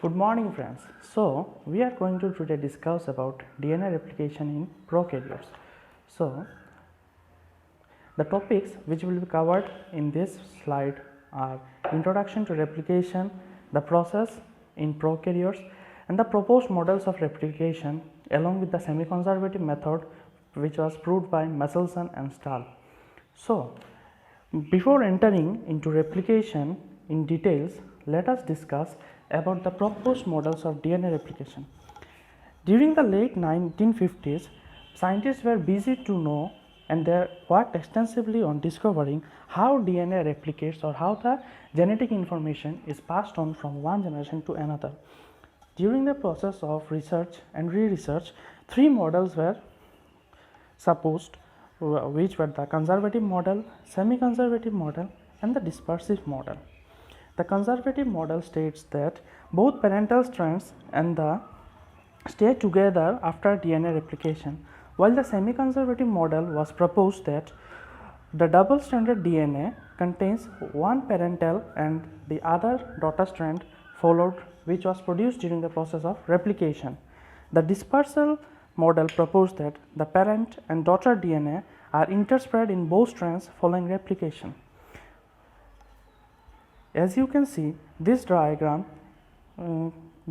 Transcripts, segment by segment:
Good morning friends. So we are going to today discuss about DNA replication in prokaryotes. So the topics which will be covered in this slide are introduction to replication, the process in prokaryotes and the proposed models of replication along with the semi-conservative method which was proved by Messelson and Stahl. So before entering into replication in details, let us discuss about the proposed models of DNA replication. During the late 1950s, scientists were busy to know and they worked extensively on discovering how DNA replicates or how the genetic information is passed on from one generation to another. During the process of research and re-research, three models were supposed, which were the conservative model, semi-conservative model and the dispersive model. The conservative model states that both parental strands and the stay together after DNA replication, while the semi-conservative model was proposed that the double-stranded DNA contains one parental and the other daughter strand followed, which was produced during the process of replication. The dispersal model proposed that the parent and daughter DNA are interspread in both strands following replication. As you can see, this diagram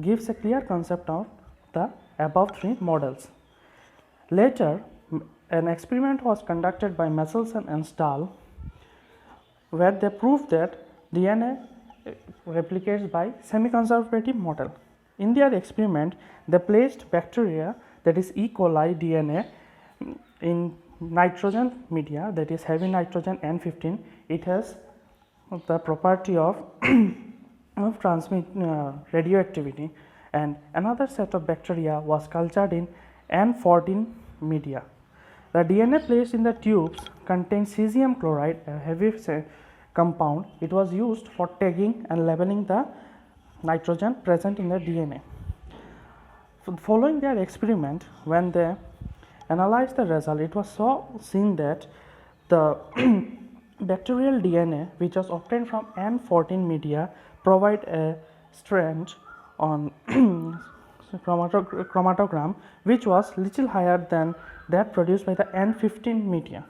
gives a clear concept of the above three models. Later, an experiment was conducted by Messelson and Stahl where they proved that DNA replicates by semi-conservative model. In their experiment, they placed bacteria, that is E. coli DNA, in nitrogen media, that is heavy nitrogen N15. It has the property of transmit radioactivity, and another set of bacteria was cultured in N14 media. The DNA placed in the tubes contained cesium chloride, a heavy compound. It was used for tagging and labeling the nitrogen present in the DNA. Following their experiment, when they analyzed the result, it was seen that the bacterial DNA which was obtained from N14 media provide a strand on chromatogram which was little higher than that produced by the N15 media.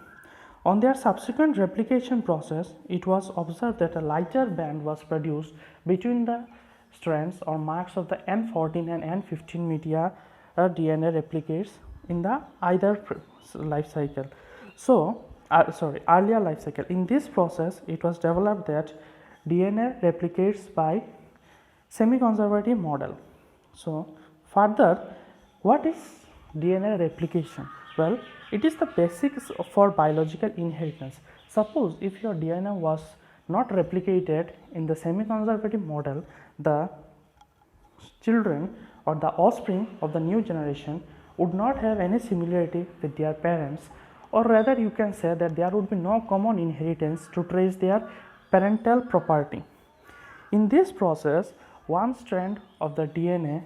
On their subsequent replication process, it was observed that a lighter band was produced between the strands or marks of the N14 and N15 media. DNA replicates in the either life cycle. So earlier life cycle. In this process, it was developed that DNA replicates by semi-conservative model. So further, what is DNA replication? Well, it is the basics for biological inheritance. Suppose if your DNA was not replicated in the semi-conservative model, the children or the offspring of the new generation would not have any similarity with their parents, or rather you can say that there would be no common inheritance to trace their parental property. In this process, one strand of the DNA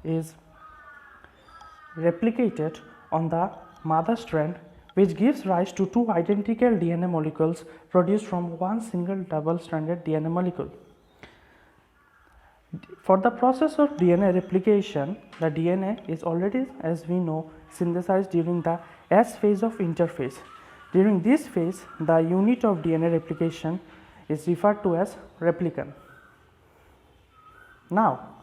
is replicated on the mother strand, which gives rise to two identical DNA molecules produced from one single double-stranded DNA molecule. For the process of DNA replication, the DNA is already, as we know, synthesized during the S phase of interphase. During this phase, the unit of DNA replication is referred to as replicon. Now,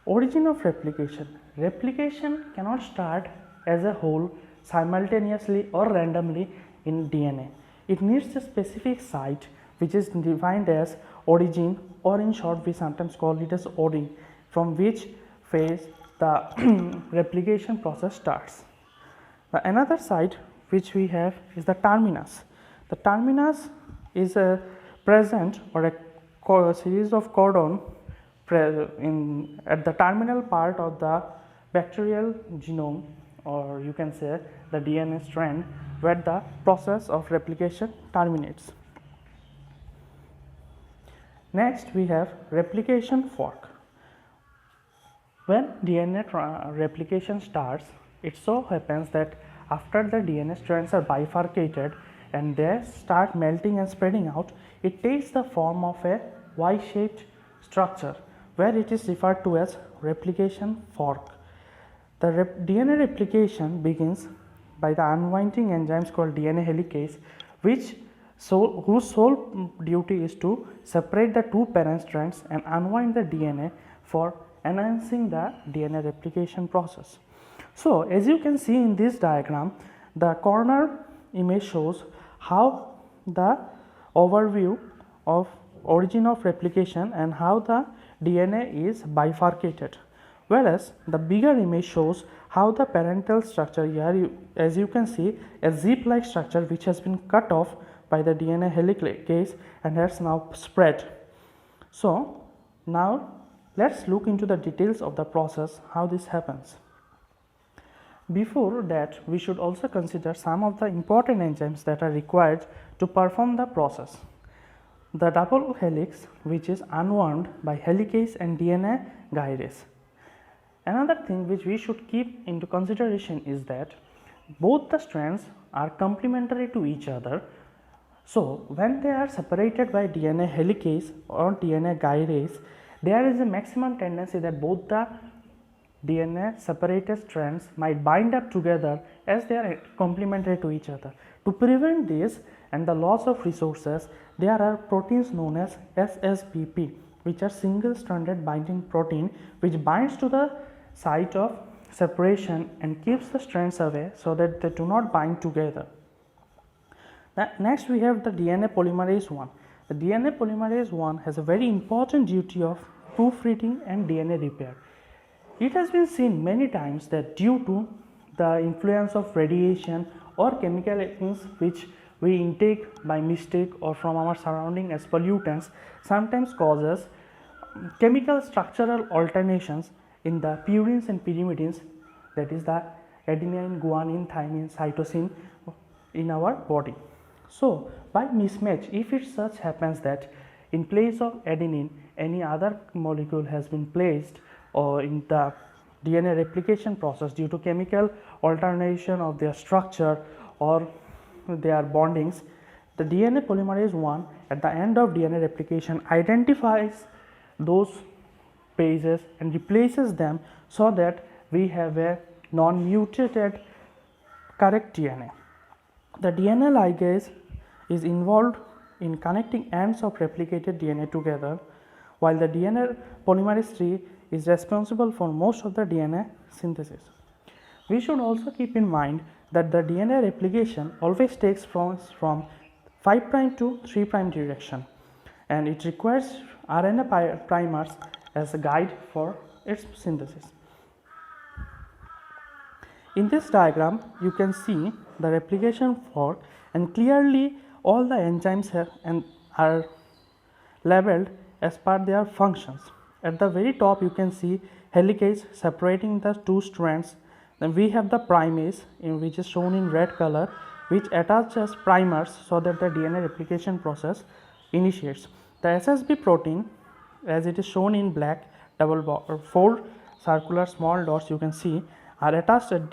origin of replication. Replication cannot start as a whole simultaneously or randomly in DNA. It needs a specific site which is defined as origin, or in short we sometimes call it as ORI, from which phase the replication process starts. The another site which we have is the terminus. The terminus is a present or a series of codon at the terminal part of the bacterial genome, or you can say the DNA strand, where the process of replication terminates. Next, we have replication fork. When DNA replication starts, it so happens that after the DNA strands are bifurcated and they start melting and spreading out, it takes the form of a Y-shaped structure where it is referred to as replication fork. The DNA replication begins by the unwinding enzymes called DNA helicase, whose sole duty is to separate the two parent strands and unwind the DNA for enhancing the DNA replication process. So, as you can see in this diagram, the corner image shows how the overview of origin of replication and how the DNA is bifurcated, whereas the bigger image shows how the parental structure, here as you can see a zip like structure which has been cut off by the DNA helicase and has now spread. So, now let us look into the details of the process, how this happens. Before that, we should also consider some of the important enzymes that are required to perform the process. The double helix, which is unwound by helicase and DNA gyrase. Another thing which we should keep into consideration is that both the strands are complementary to each other. So, when they are separated by DNA helicase or DNA gyrase, there is a maximum tendency that both the DNA separated strands might bind up together as they are complementary to each other. To prevent this and the loss of resources, there are proteins known as SSBP, which are single stranded binding protein, which binds to the site of separation and keeps the strands away so that they do not bind together. Next we have the DNA polymerase 1. The DNA polymerase 1 has a very important duty of proofreading and DNA repair. It has been seen many times that due to the influence of radiation or chemical agents which we intake by mistake or from our surrounding as pollutants, sometimes causes chemical structural alterations in the purines and pyrimidines, that is the adenine, guanine, thymine, cytosine in our body. So, by mismatch, if it such happens that in place of adenine any other molecule has been placed or in the DNA replication process due to chemical alternation of their structure or their bondings, the DNA polymerase 1 at the end of DNA replication identifies those bases and replaces them so that we have a non-mutated correct DNA. The DNA ligase is involved in connecting ends of replicated DNA together, while the DNA polymerase 3 is responsible for most of the DNA synthesis. We should also keep in mind that the DNA replication always takes from 5' to 3' direction, and it requires RNA primers as a guide for its synthesis. In this diagram, you can see the replication fork, and clearly all the enzymes are labeled as per their functions. At the very top, you can see helicase separating the two strands. Then we have the primase, which is shown in red color, which attaches primers so that the DNA replication process initiates. The SSB protein, as it is shown in black, four circular small dots you can see are attached at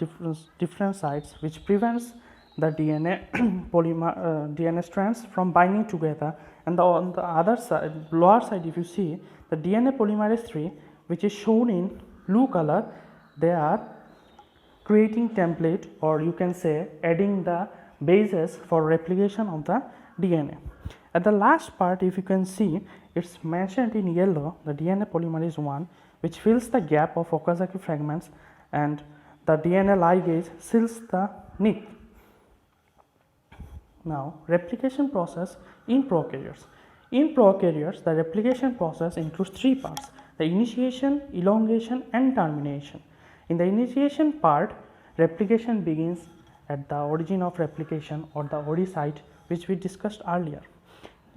different sites, which prevents the DNA DNA strands from binding together. And on the other side, lower side, if you see the DNA polymerase 3, which is shown in blue color, they are creating template, or you can say adding the bases for replication of the DNA. At the last part, if you can see, it's mentioned in yellow, the DNA polymerase 1, which fills the gap of Okazaki fragments, and the DNA ligase seals the nick. Now, replication process in prokaryotes. In prokaryotes, the replication process includes three parts: the initiation, elongation, and termination. In the initiation part, replication begins at the origin of replication or the OD site, which we discussed earlier.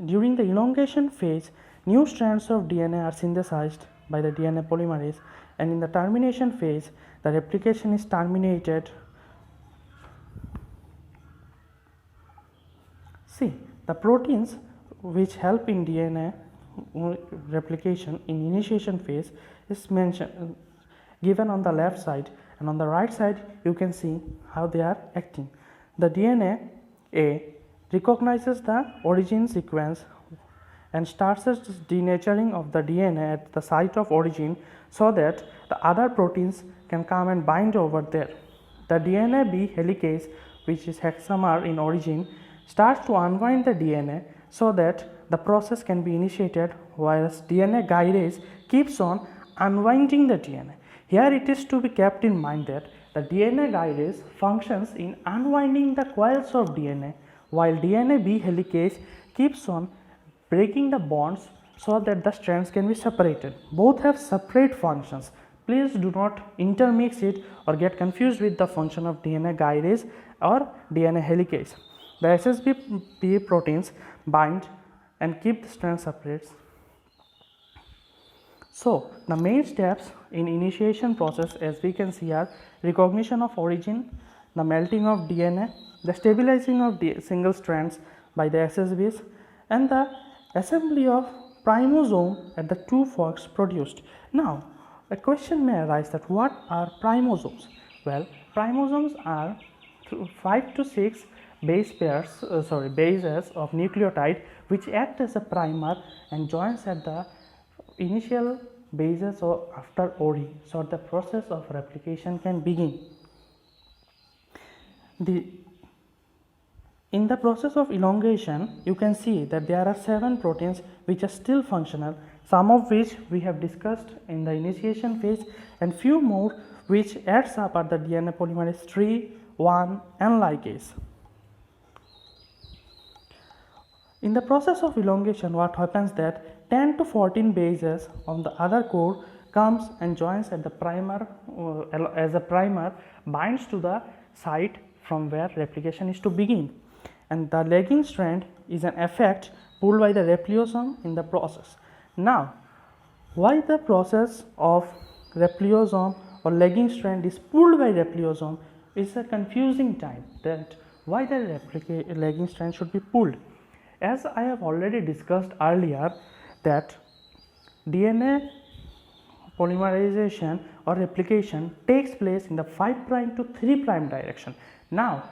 During the elongation phase, new strands of DNA are synthesized by the DNA polymerase, and in the termination phase, the replication is terminated. See, the proteins which help in DNA replication in initiation phase is mentioned given on the left side, and on the right side you can see how they are acting. The DNA A recognizes the origin sequence and starts its denaturing of the DNA at the site of origin so that the other proteins can come and bind over there. The DNA B helicase, which is hexamer in origin, starts to unwind the DNA so that the process can be initiated, whereas DNA guidase keeps on unwinding the DNA. Here it is to be kept in mind that the DNA guidase functions in unwinding the coils of DNA, while DNA B helicase keeps on breaking the bonds so that the strands can be separated. Both have separate functions. Please do not intermix it or get confused with the function of DNA guidase or DNA helicase. The SSB proteins bind and keep the strands separate. So, the main steps in initiation process, as we can see, are recognition of origin, the melting of DNA, the stabilizing of the single strands by the SSBs, and the assembly of primosome at the two forks produced. Now, a question may arise that what are primosomes? Well, primosomes are 5 to 6 bases of nucleotide which act as a primer and joins at the initial bases or after OD, so the process of replication can begin. In the process of elongation, you can see that there are 7 proteins which are still functional, some of which we have discussed in the initiation phase, and few more which adds up at the DNA polymerase 3, 1 and ligase. In the process of elongation, what happens that 10 to 14 bases on the other core comes and joins at the primer as a primer, binds to the site from where replication is to begin, and the lagging strand is an effect pulled by the repliosome in the process. Now, why the process of repliosome or lagging strand is pulled by repliosome is a confusing time, that why the lagging strand should be pulled. As I have already discussed earlier, that DNA polymerization or replication takes place in the 5 prime to 3 prime direction. Now,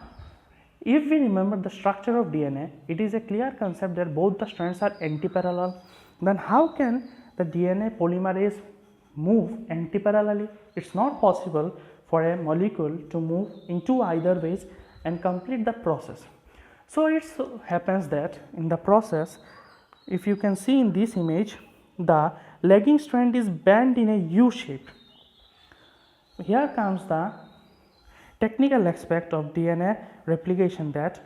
if we remember the structure of DNA, it is a clear concept that both the strands are antiparallel. Then how can the DNA polymerase move antiparallelly? It's not possible for a molecule to move in two either ways and complete the process. So it happens that in the process, if you can see in this image, the lagging strand is bent in a U shape. Here comes the technical aspect of DNA replication, that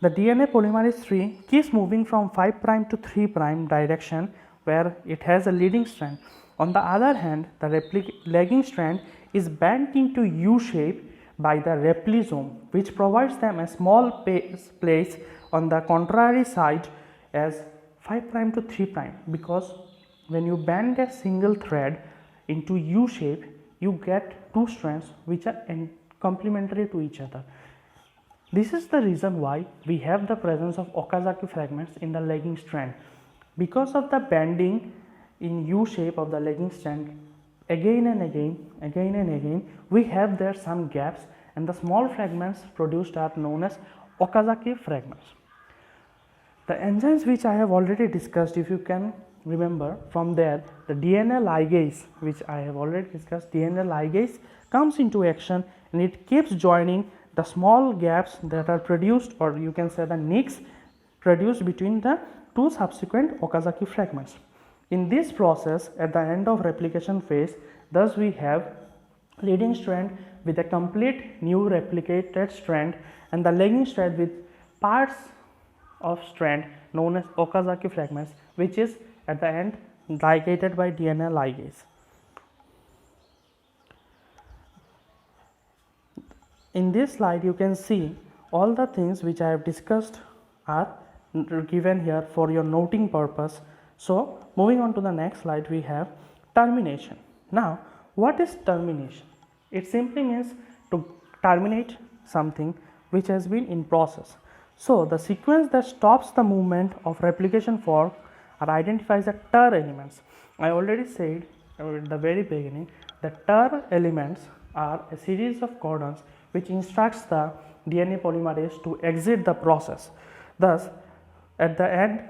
the DNA polymerase 3 keeps moving from 5 prime to 3 prime direction where it has a leading strand. On the other hand, the lagging strand is bent into U shape by the replisome, which provides them a small place on the contrary side as 5 prime to 3 prime, because when you bend a single thread into U shape, you get two strands which are complementary to each other. This is the reason why we have the presence of Okazaki fragments in the lagging strand. Because of the bending in U shape of the lagging strand, again and again, we have there some gaps, and the small fragments produced are known as Okazaki fragments. The enzymes which I have already discussed, if you can remember from there, the DNA ligase, which I have already discussed, DNA ligase comes into action and it keeps joining the small gaps that are produced, or you can say the nicks produced between the two subsequent Okazaki fragments. In this process, at the end of replication phase, thus we have leading strand with a complete new replicated strand and the lagging strand with parts of strand known as Okazaki fragments, which is at the end ligated by DNA ligase. In this slide, you can see all the things which I have discussed are given here for your noting purpose. So, moving on to the next slide, we have termination. Now, what is termination? It simply means to terminate something which has been in process. So, the sequence that stops the movement of replication fork are identified as TER elements. I already said at the very beginning that TER elements are a series of codons which instructs the DNA polymerase to exit the process. Thus, at the end,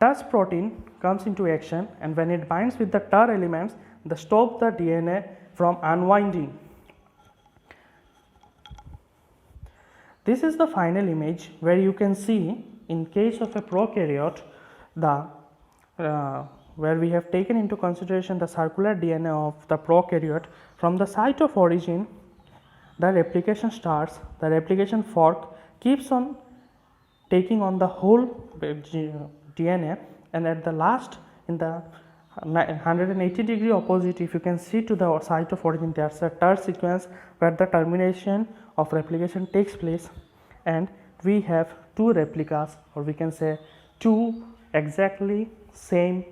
TUS protein comes into action, and when it binds with the TUR elements, they stop the DNA from unwinding. This is the final image where you can see, in case of a prokaryote, the where we have taken into consideration the circular DNA of the prokaryote. From the site of origin, the replication starts, the replication fork keeps on taking on the whole DNA, and at the last, in the 180-degree opposite, if you can see to the site of origin, there is a TUR sequence where the termination of replication takes place, and we have two replicas, or we can say two exactly same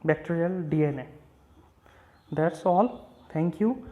bacterial DNA. That's all. Thank you.